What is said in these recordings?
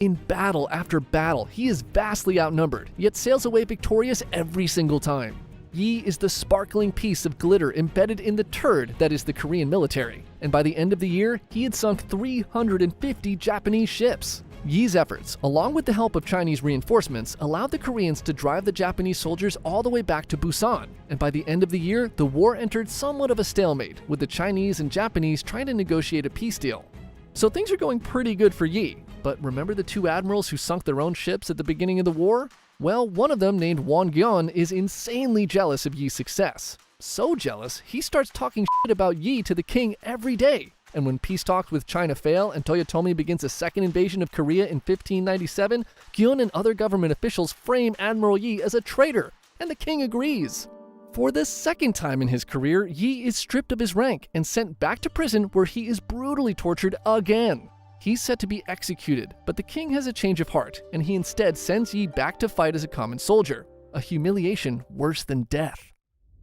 In battle after battle, he is vastly outnumbered, yet sails away victorious every single time. Yi is the sparkling piece of glitter embedded in the turd that is the Korean military, and by the end of the year, he had sunk 350 Japanese ships. Yi's efforts, along with the help of Chinese reinforcements, allowed the Koreans to drive the Japanese soldiers all the way back to Busan, and by the end of the year, the war entered somewhat of a stalemate, with the Chinese and Japanese trying to negotiate a peace deal. So things are going pretty good for Yi, but remember the two admirals who sunk their own ships at the beginning of the war? Well, one of them, named Won Gyeon, is insanely jealous of Yi's success. So jealous, he starts talking shit about Yi to the king every day. And when peace talks with China fail and Toyotomi begins a second invasion of Korea in 1597, Gyeon and other government officials frame Admiral Yi as a traitor, and the king agrees. For the second time in his career, Yi is stripped of his rank and sent back to prison where he is brutally tortured again. He's set to be executed, but the king has a change of heart, and he instead sends Yi back to fight as a common soldier, a humiliation worse than death.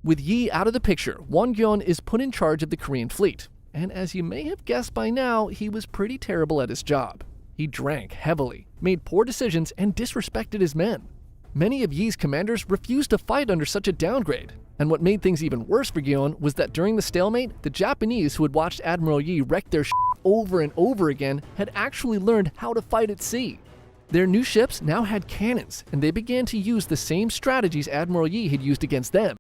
With Yi out of the picture, Won Gyeon is put in charge of the Korean fleet, and as you may have guessed by now, he was pretty terrible at his job. He drank heavily, made poor decisions, and disrespected his men. Many of Yi's commanders refused to fight under such a downgrade, and what made things even worse for Gyeon was that during the stalemate, the Japanese who had watched Admiral Yi wreck their over and over again had actually learned how to fight at sea. Their new ships now had cannons, and they began to use the same strategies Admiral Yi had used against them.